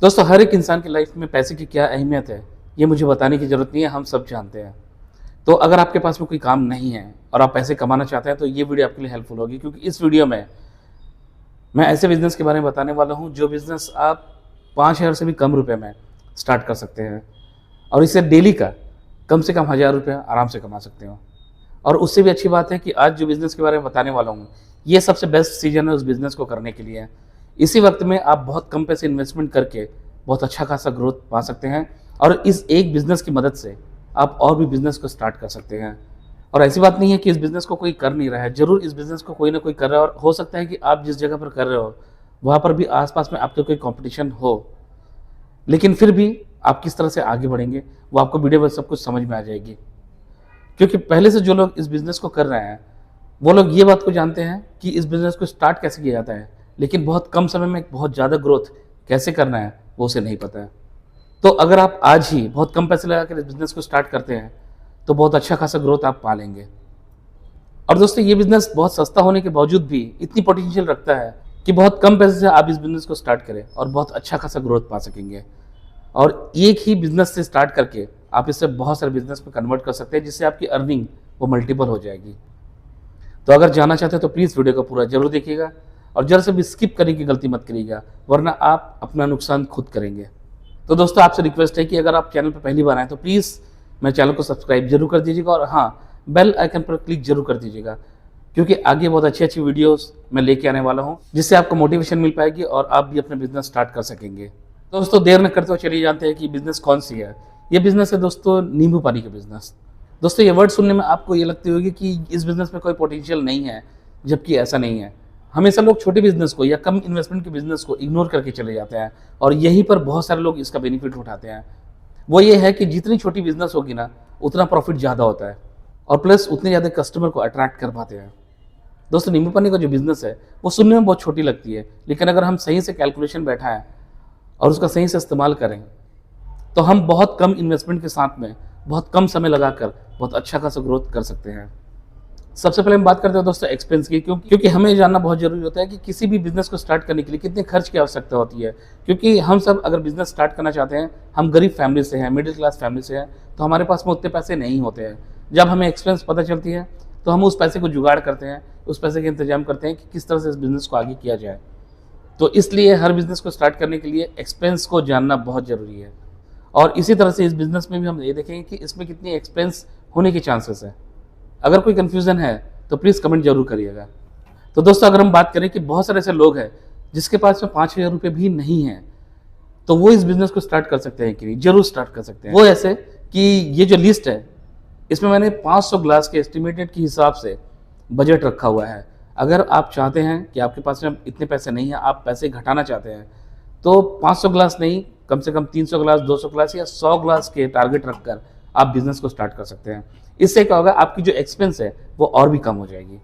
दोस्तों, हर एक इंसान की लाइफ में पैसे की क्या अहमियत है, ये मुझे बताने की ज़रूरत नहीं है, हम सब जानते हैं। तो अगर आपके पास में कोई काम नहीं है और आप पैसे कमाना चाहते हैं, तो ये वीडियो आपके लिए हेल्पफुल होगी, क्योंकि इस वीडियो में मैं ऐसे बिज़नेस के बारे में बताने वाला हूँ, जो बिज़नेस आप 5,000 से भी कम रुपए में स्टार्ट कर सकते हैं और इससे डेली का कम से कम 1,000 रुपये आराम से कमा सकते हो। और उससे भी अच्छी बात है कि आज जो बिज़नेस के बारे में बताने वाला हूँ, ये सबसे बेस्ट सीज़न है उस बिज़नेस को करने के लिए। इसी वक्त में आप बहुत कम पैसे इन्वेस्टमेंट करके बहुत अच्छा खासा ग्रोथ पा सकते हैं और इस एक बिज़नेस की मदद से आप और भी बिज़नेस को स्टार्ट कर सकते हैं। और ऐसी बात नहीं है कि इस बिज़नेस को कोई कर नहीं रहा है, ज़रूर इस बिज़नेस को कोई ना कोई कर रहा है और हो सकता है कि आप जिस जगह पर कर रहे हो, वहाँ पर भी आस-पास में आपके कोई कॉम्पिटिशन हो। लेकिन फिर भी आप किस तरह से आगे बढ़ेंगे, वो आपको वीडियो में सब कुछ समझ में आ जाएगी। क्योंकि पहले से जो लोग इस बिज़नेस को कर रहे हैं, वो लोग ये बात को जानते हैं कि इस बिज़नेस को स्टार्ट कैसे किया जाता है, लेकिन बहुत कम समय में बहुत ज़्यादा ग्रोथ कैसे करना है, वो उसे नहीं पता है। तो अगर आप आज ही बहुत कम पैसे लगाकर इस बिज़नेस को स्टार्ट करते हैं, तो बहुत अच्छा खासा ग्रोथ आप पा लेंगे। और दोस्तों, ये बिज़नेस बहुत सस्ता होने के बावजूद भी इतनी पोटेंशियल रखता है कि बहुत कम पैसे से आप इस बिज़नेस को स्टार्ट करें और बहुत अच्छा खासा ग्रोथ पा सकेंगे। और एक ही बिज़नेस से स्टार्ट करके आप इससे बहुत सारे बिज़नेस में कन्वर्ट कर सकते हैं, जिससे आपकी अर्निंग वो मल्टीपल हो जाएगी। तो अगर जानना चाहते हैं तो प्लीज़ वीडियो को पूरा जरूर देखिएगा और जरा से भी स्किप करने की गलती मत करिएगा, वरना आप अपना नुकसान खुद करेंगे। तो दोस्तों, आपसे रिक्वेस्ट है कि अगर आप चैनल पर पहली बार आए तो प्लीज़ मेरे चैनल को सब्सक्राइब जरूर कर दीजिएगा और हाँ, बेल आइकन पर क्लिक जरूर कर दीजिएगा, क्योंकि आगे बहुत अच्छी अच्छी वीडियोस मैं लेके आने वाला हूँ, जिससे आपको मोटिवेशन मिल पाएगी और आप भी अपना बिजनेस स्टार्ट कर सकेंगे। दोस्तों, देर न करते हुए चलिए जानते हैं कि बिजनेस कौन सी है। ये बिजनेस है दोस्तों, नींबू पानी का बिजनेस। दोस्तों, ये वर्ड सुनने में आपको ये लगती होगी कि इस बिजनेस में कोई पोटेंशियल नहीं है, जबकि ऐसा नहीं है। हमेशा लोग छोटे बिजनेस को या कम इन्वेस्टमेंट के बिजनेस को इग्नोर करके चले जाते हैं और यहीं पर बहुत सारे लोग इसका बेनिफिट उठाते हैं। वो ये है कि जितनी छोटी बिजनेस होगी ना, उतना प्रॉफिट ज़्यादा होता है और प्लस उतने ज़्यादा कस्टमर को अट्रैक्ट कर पाते हैं। दोस्तों, नींबू पानी का जो बिजनेस है, वो सुनने में बहुत छोटी लगती है, लेकिन अगर हम सही से कैलकुलेशन बैठाएं और उसका सही से इस्तेमाल करें, तो हम बहुत कम इन्वेस्टमेंट के साथ में बहुत कम समय लगाकर बहुत अच्छा खासा ग्रोथ कर सकते हैं। सबसे पहले हम बात करते हैं दोस्तों एक्सपेंस की, क्योंकि हमें जानना बहुत जरूरी होता है कि किसी भी बिजनेस को स्टार्ट करने के लिए कितने खर्च की आवश्यकता होती है। क्योंकि हम सब अगर बिजनेस स्टार्ट करना चाहते हैं, हम गरीब फैमिली से हैं, मिडिल क्लास फैमिली से हैं, तो हमारे पास में उतने पैसे नहीं होते हैं। जब हमें एक्सपेंस पता चलती है, तो हम उस पैसे को जुगाड़ करते हैं, उस पैसे का इंतजाम करते हैं कि किस तरह से इस बिजनेस को आगे किया जाए। तो इसलिए हर बिजनेस को स्टार्ट करने के लिए एक्सपेंस को जानना बहुत ज़रूरी है। और इसी तरह से इस बिजनेस में भी हम ये देखेंगे कि इसमें कितनी एक्सपेंस होने के चांसेस है। अगर कोई कन्फ्यूज़न है तो प्लीज़ कमेंट जरूर करिएगा। तो दोस्तों, अगर हम बात करें कि बहुत सारे ऐसे लोग हैं जिसके पास में 5,000 रुपये भी नहीं है, तो वो इस बिज़नेस को स्टार्ट कर सकते हैं कि नहीं? जरूर स्टार्ट कर सकते हैं। वो ऐसे कि ये जो लिस्ट है, इसमें मैंने 500 ग्लास के एस्टिमेटेड के हिसाब से बजट रखा हुआ है। अगर आप चाहते हैं कि आपके पास में इतने पैसे नहीं हैं, आप पैसे घटाना चाहते हैं, तो 500 ग्लास नहीं, कम से कम 300 ग्लास, 200 ग्लास या 100 ग्लास के टारगेट रखकर आप बिजनेस को स्टार्ट कर सकते हैं। इससे क्या होगा, आपकी जो एक्सपेंस है वो और भी कम हो जाएगी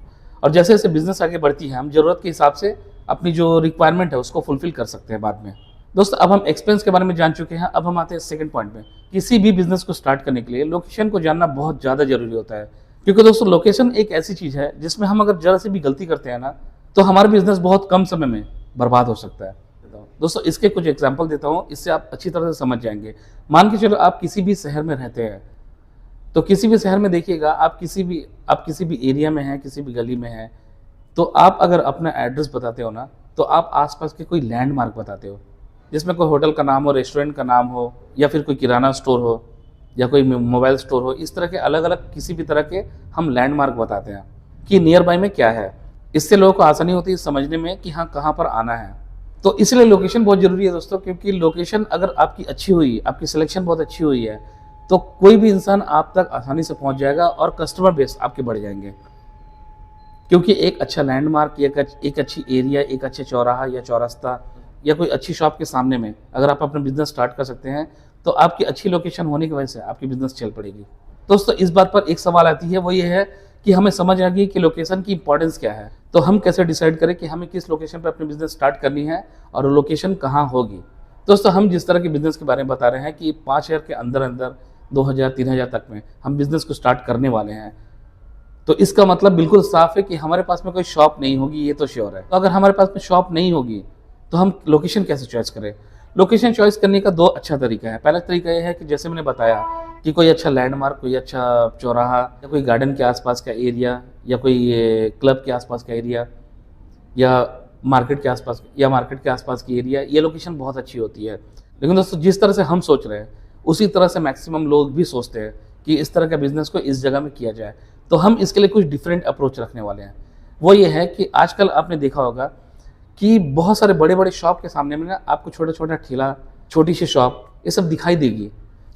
और जैसे जैसे बिजनेस आगे बढ़ती है, हम ज़रूरत के हिसाब से अपनी जो रिक्वायरमेंट है उसको फुलफिल कर सकते हैं बाद में। दोस्तों, अब हम एक्सपेंस के बारे में जान चुके हैं, अब हम आते हैं सेकंड पॉइंट में। किसी भी बिजनेस को स्टार्ट करने के लिए लोकेशन को जानना बहुत ज़्यादा जरूरी होता है, क्योंकि दोस्तों लोकेशन एक ऐसी चीज़ है जिसमें हम अगर जरा से भी गलती करते हैं ना, तो हमारा बिजनेस बहुत कम समय में बर्बाद हो सकता है। दोस्तों, इसके कुछ एग्जाम्पल देता हूँ, इससे आप अच्छी तरह से समझ जाएंगे। मान के चलो आप किसी भी शहर में रहते हैं, तो किसी भी शहर में देखिएगा, आप किसी भी एरिया में हैं, किसी भी गली में हैं, तो आप अगर अपना एड्रेस बताते हो ना, तो आप आसपास के कोई लैंडमार्क बताते हो, जिसमें कोई होटल का नाम हो, रेस्टोरेंट का नाम हो, या फिर कोई किराना स्टोर हो, या कोई मोबाइल स्टोर हो। इस तरह के अलग अलग किसी भी तरह के हम लैंडमार्क बताते हैं कि नियर बाय में क्या है। इससे लोगों को आसानी होती है समझने में कि हाँ, कहाँ पर आना है। तो इसलिए लोकेशन बहुत जरूरी है दोस्तों, क्योंकि लोकेशन अगर आपकी अच्छी हुई, आपकी सिलेक्शन बहुत अच्छी हुई है, तो कोई भी इंसान आप तक आसानी से पहुंच जाएगा और कस्टमर बेस आपके बढ़ जाएंगे। क्योंकि एक अच्छा लैंडमार्क, एक अच्छी एरिया, एक अच्छा चौराहा या चौरास्ता या कोई अच्छी शॉप के सामने में अगर आप अपना बिजनेस स्टार्ट कर सकते हैं, तो आपकी अच्छी लोकेशन होने की वजह से आपकी बिजनेस चल पड़ेगी। दोस्तों, इस बात पर एक सवाल आती है, वो ये है कि हमें समझ आ गई कि लोकेशन की इंपॉर्टेंस क्या है, तो हम कैसे डिसाइड करें कि हमें किस लोकेशन पर अपनी बिजनेस स्टार्ट करनी है और लोकेशन कहाँ होगी। दोस्तों, हम जिस तरह के बिजनेस के बारे में बता रहे हैं कि 5,000 के अंदर अंदर 2,000, 3,000 तक में हम बिजनेस को स्टार्ट करने वाले हैं, तो इसका मतलब बिल्कुल साफ है कि हमारे पास में कोई शॉप नहीं होगी, ये तो श्योर है। तो अगर हमारे पास में शॉप नहीं होगी, तो हम लोकेशन कैसे चॉइस करें? लोकेशन चॉइस करने का दो अच्छा तरीका है। पहला तरीका यह है कि जैसे मैंने बताया कि कोई अच्छा लैंडमार्क, कोई अच्छा चौराहा या कोई गार्डन के आसपास का एरिया या कोई क्लब के आसपास का एरिया या मार्केट के आसपास की एरिया, ये लोकेशन बहुत अच्छी होती है। लेकिन दोस्तों जिस तरह से हम सोच रहे हैं उसी तरह से मैक्सिमम लोग भी सोचते हैं कि इस तरह का बिजनेस को इस जगह में किया जाए। तो हम इसके लिए कुछ डिफरेंट अप्रोच रखने वाले हैं। वो ये है कि आजकल आपने देखा होगा कि बहुत सारे बड़े बड़े शॉप के सामने में ना आपको छोटा छोटा ठेला, छोटी सी शॉप, ये सब दिखाई देगी।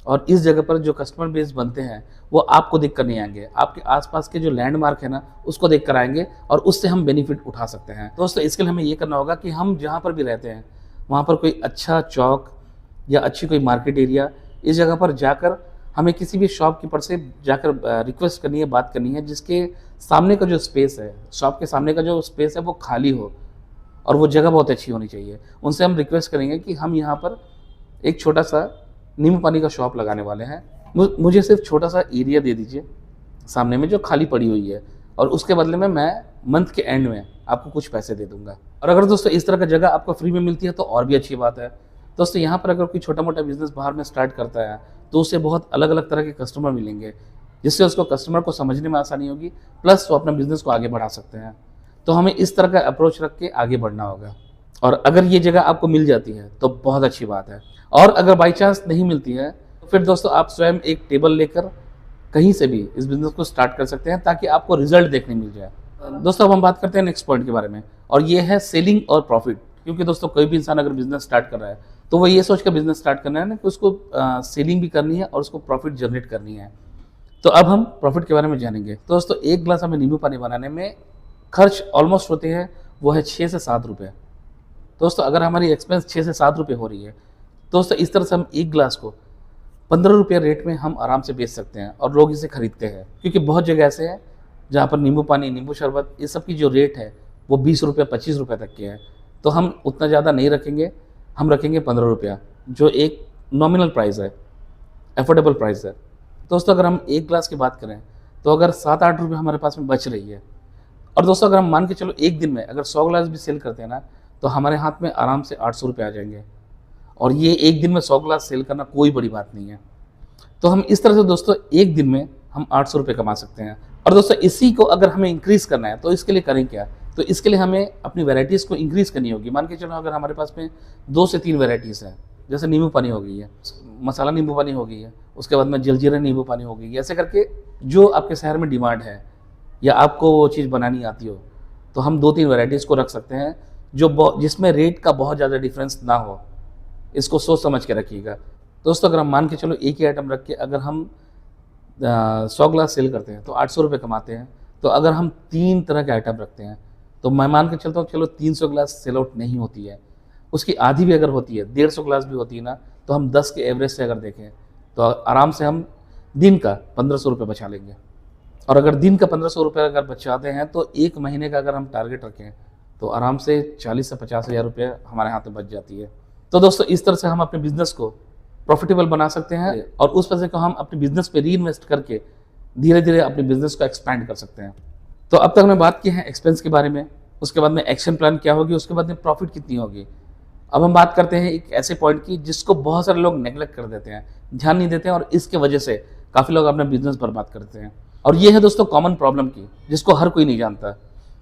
और इस जगह पर जो कस्टमर बेस बनते हैं वो आपको देख कर नहीं आएंगे, आपके आसपास के जो लैंडमार्क है ना उसको देख कर आएंगे और उससे हम बेनिफिट उठा सकते हैं। दोस्तों इसके लिए हमें ये करना होगा कि हम जहाँ पर भी रहते हैं वहाँ पर कोई अच्छा चौक या अच्छी कोई मार्केट एरिया, इस जगह पर जाकर हमें किसी भी शॉपकीपर से जाकर रिक्वेस्ट करनी है, बात करनी है, जिसके सामने का जो स्पेस है, शॉप के सामने का जो स्पेस है वो खाली हो और वो जगह बहुत अच्छी होनी चाहिए। उनसे हम रिक्वेस्ट करेंगे कि हम यहाँ पर एक छोटा सा नींबू पानी का शॉप लगाने वाले हैं, मुझे सिर्फ छोटा सा एरिया दे दीजिए सामने में जो खाली पड़ी हुई है, और उसके बदले में मैं मंथ के एंड में आपको कुछ पैसे दे दूंगा। और अगर दोस्तों इस तरह का जगह आपको फ्री में मिलती है तो और भी अच्छी बात है। दोस्तों यहाँ पर अगर कोई छोटा मोटा बिजनेस बाहर में स्टार्ट करता है तो उसे बहुत अलग अलग तरह के कस्टमर मिलेंगे, जिससे उसको कस्टमर को समझने में आसानी होगी, प्लस वो अपना बिजनेस को आगे बढ़ा सकते हैं। तो हमें इस तरह का अप्रोच रख के आगे बढ़ना होगा। और अगर ये जगह आपको मिल जाती है तो बहुत अच्छी बात है, और अगर बाई चांस नहीं मिलती है तो फिर दोस्तों आप स्वयं एक टेबल लेकर कहीं से भी इस बिजनेस को स्टार्ट कर सकते हैं ताकि आपको रिजल्ट देखने मिल जाए। दोस्तों अब हम बात करते हैं नेक्स्ट पॉइंट के बारे में, और ये है सेलिंग और प्रॉफिट। क्योंकि दोस्तों कोई भी इंसान अगर बिजनेस स्टार्ट कर रहा है तो वो ये सोच कर बिजनेस स्टार्ट करना है ना कि उसको सेलिंग भी करनी है और उसको प्रॉफिट जनरेट करनी है। तो अब हम प्रॉफिट के बारे में जानेंगे। तो दोस्तों एक ग्लास हमें नींबू पानी बनाने में खर्च ऑलमोस्ट होते हैं वो है 6 से 7 रुपये। दोस्तों अगर हमारी एक्सपेंस 6 से 7 रुपये हो रही है दोस्तों इस तरह से हम एक ग्लास को 15 रुपये रेट में हम आराम से बेच सकते हैं और लोग इसे खरीदते हैं। क्योंकि बहुत जगह ऐसे हैं जहाँ पर नींबू पानी, नींबू शरबत, ये सब की जो रेट है वो 20 रुपये 25 रुपये तक के है। तो हम उतना ज़्यादा नहीं रखेंगे, हम रखेंगे 15 रुपया, जो एक नॉमिनल प्राइस है, एफोर्डेबल प्राइस है। दोस्तों अगर हम एक ग्लास की बात करें तो अगर 7-8 रुपये हमारे पास में बच रही है, और दोस्तों अगर हम मान के चलो एक दिन में अगर 100 ग्लास भी सेल करते हैं ना तो हमारे हाथ में आराम से 800 रुपये आ जाएंगे। और ये एक दिन में 100 ग्लास सेल करना कोई बड़ी बात नहीं है। तो हम इस तरह से दोस्तों एक दिन में हम 800 रुपये कमा सकते हैं। और दोस्तों इसी को अगर हमें इंक्रीज़ करना है तो इसके लिए करें क्या, तो इसके लिए हमें अपनी वैराइटीज़ को इंक्रीज़ करनी होगी। मान के चलो अगर हमारे पास में 2 से 3 वैराइटीज़ हैं, जैसे नींबू पानी हो गई है, मसाला नींबू पानी हो गई है, उसके बाद में जलजीरा नींबू पानी हो गई है, ऐसे करके जो आपके शहर में डिमांड है या आपको वो चीज़ बनानी आती हो, तो हम 2-3 वैराइटीज़ को रख सकते हैं जो जिसमें रेट का बहुत ज़्यादा डिफरेंस ना हो। इसको सोच समझ के रखिएगा। दोस्तों अगर हम मान के चलो एक ही आइटम रख के अगर हम 100 ग्लास सेल करते हैं तो 800 रुपये कमाते हैं। तो अगर हम 3 तरह के आइटम रखते हैं तो मैं मान के चलता हूँ चलो 300 ग्लास सेल आउट नहीं होती है, उसकी आधी भी अगर होती है, 150 ग्लास भी होती है ना, तो हम 10 के एवरेज से अगर देखें तो आराम से हम दिन का 1500 रुपये बचा लेंगे। और अगर दिन का 1500 रुपये अगर बचाते हैं तो एक महीने का अगर हम टारगेट रखें तो आराम से 40 से 50 हज़ार रुपये हमारे हाथ में बच जाती है। तो दोस्तों इस तरह से हम अपने बिजनेस को प्रॉफिटेबल बना सकते हैं और उस पैसे को हम अपने बिजनेस पे री इन्वेस्ट करके धीरे धीरे अपने बिजनेस को एक्सपैंड कर सकते हैं। तो अब तक हमने बात की है एक्सपेंस के बारे में, उसके बाद में एक्शन प्लान क्या होगी, उसके बाद में प्रॉफिट कितनी होगी। अब हम बात करते हैं एक ऐसे पॉइंट की जिसको बहुत सारे लोग नेग्लेक्ट कर देते हैं, ध्यान नहीं देते हैं, और इसके वजह से काफ़ी लोग अपना बिजनेस बर्बाद करते हैं। और ये है दोस्तों कॉमन प्रॉब्लम की, जिसको हर कोई नहीं जानता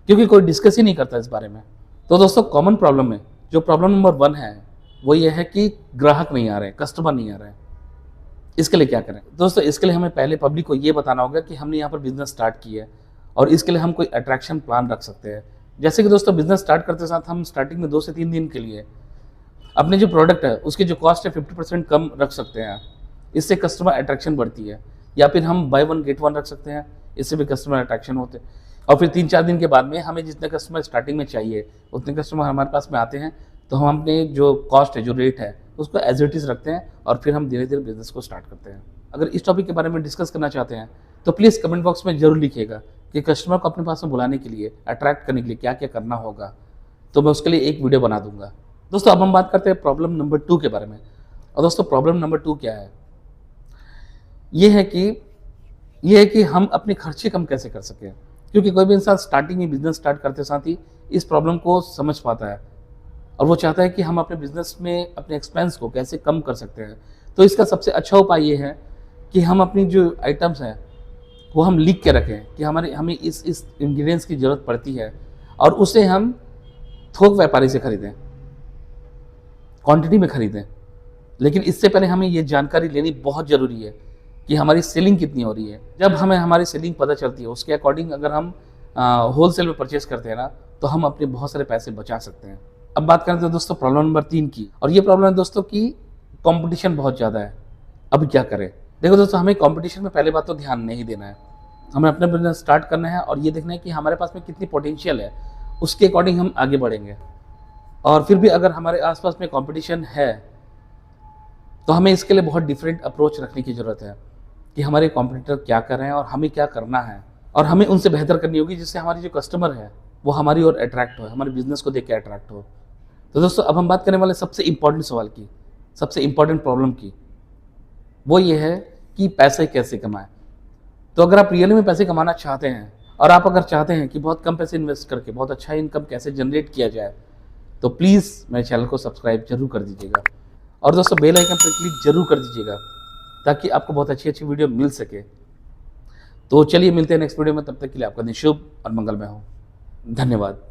क्योंकि कोई डिस्कस ही नहीं करता इस बारे में। तो दोस्तों कॉमन प्रॉब्लम में जो प्रॉब्लम नंबर 1 है वो ये है कि ग्राहक नहीं आ रहे, कस्टमर नहीं आ रहे। इसके लिए क्या करें दोस्तों, इसके लिए हमें पहले पब्लिक को ये बताना होगा कि हमने यहाँ पर बिजनेस स्टार्ट किया है, और इसके लिए हम कोई अट्रैक्शन प्लान रख सकते हैं। जैसे कि दोस्तों बिजनेस स्टार्ट करते साथ हम स्टार्टिंग में 2 से 3 दिन के लिए अपने जो प्रोडक्ट है उसकी जो कॉस्ट है 50% कम रख सकते हैं, इससे कस्टमर अट्रैक्शन बढ़ती है। या फिर हम बाय 1 गेट 1 रख सकते हैं, इससे भी कस्टमर अट्रैक्शन होते हैं। और फिर 3-4 दिन के बाद में हमें जितने कस्टमर स्टार्टिंग में चाहिए उतने कस्टमर हमारे पास में आते हैं, तो हम अपने जो कॉस्ट है, जो रेट है, उसको एज इट इज़ रखते हैं और फिर हम धीरे धीरे बिजनेस को स्टार्ट करते हैं। अगर इस टॉपिक के बारे में डिस्कस करना चाहते हैं तो प्लीज़ कमेंट बॉक्स में जरूर लिखिएगा कि कस्टमर को अपने पास में बुलाने के लिए, अट्रैक्ट करने के लिए क्या क्या करना होगा, तो मैं उसके लिए एक वीडियो बना दूंगा। दोस्तों अब हम बात करते हैं प्रॉब्लम नंबर 2 के बारे में। और दोस्तों प्रॉब्लम नंबर 2 क्या है, ये है कि हम अपने खर्चे कम कैसे कर सकें। क्योंकि कोई भी इंसान स्टार्टिंग में बिजनेस स्टार्ट करते साथ ही इस प्रॉब्लम को समझ पाता है और वो चाहता है कि हम अपने बिजनेस में अपने एक्सपेंस को कैसे कम कर सकते हैं। तो इसका सबसे अच्छा उपाय ये है कि हम अपनी जो आइटम्स हैं वो हम लिख के रखें कि हमें इस इंग्रेडिएंट्स की ज़रूरत पड़ती है, और उसे हम थोक व्यापारी से खरीदें, क्वांटिटी में खरीदें। लेकिन इससे पहले हमें ये जानकारी लेनी बहुत ज़रूरी है कि हमारी सेलिंग कितनी हो रही है। जब हमें हमारी सेलिंग पता चलती है, उसके अकॉर्डिंग अगर हम होलसेल में परचेस करते हैं ना, तो हम अपने बहुत सारे पैसे बचा सकते हैं। अब बात करते हैं दोस्तों प्रॉब्लम नंबर 3 की, और ये प्रॉब्लम है दोस्तों कि कंपटीशन बहुत ज़्यादा है। अब क्या करें? देखो दोस्तों, हमें कंपटीशन में पहले बात तो ध्यान नहीं देना है। हमें अपना बिजनेस स्टार्ट करना है और ये देखना है कि हमारे पास में कितनी पोटेंशियल है, उसके अकॉर्डिंग हम आगे बढ़ेंगे। और फिर भी अगर हमारे आसपास में कंपटीशन है, तो हमें इसके लिए बहुत डिफरेंट अप्रोच रखने की ज़रूरत है कि हमारे कॉम्पिटिटर क्या कर रहे हैं और हमें क्या करना है, और हमें उनसे बेहतर करनी होगी, जिससे हमारी जो कस्टमर है वो हमारी ओर अट्रैक्ट हो, हमारे बिजनेस को देख के अट्रैक्ट हो। तो दोस्तों, अब हम बात करने वाले सबसे इंपॉर्टेंट सवाल की, सबसे इंपॉर्टेंट प्रॉब्लम की। वो ये है कि पैसे कैसे कमाएं। तो अगर आप रियली में पैसे कमाना चाहते हैं, और आप अगर चाहते हैं कि बहुत कम पैसे इन्वेस्ट करके बहुत अच्छा इनकम कैसे जनरेट किया जाए, तो प्लीज़ मेरे चैनल को सब्सक्राइब जरूर कर दीजिएगा, और दोस्तों बेल आइकन पर क्लिक जरूर कर दीजिएगा, ताकि आपको बहुत अच्छी अच्छी वीडियो मिल सके। तो चलिए मिलते हैं नेक्स्ट वीडियो में, तब तक के लिए आपका दिन शुभ और मंगलमय हो। धन्यवाद।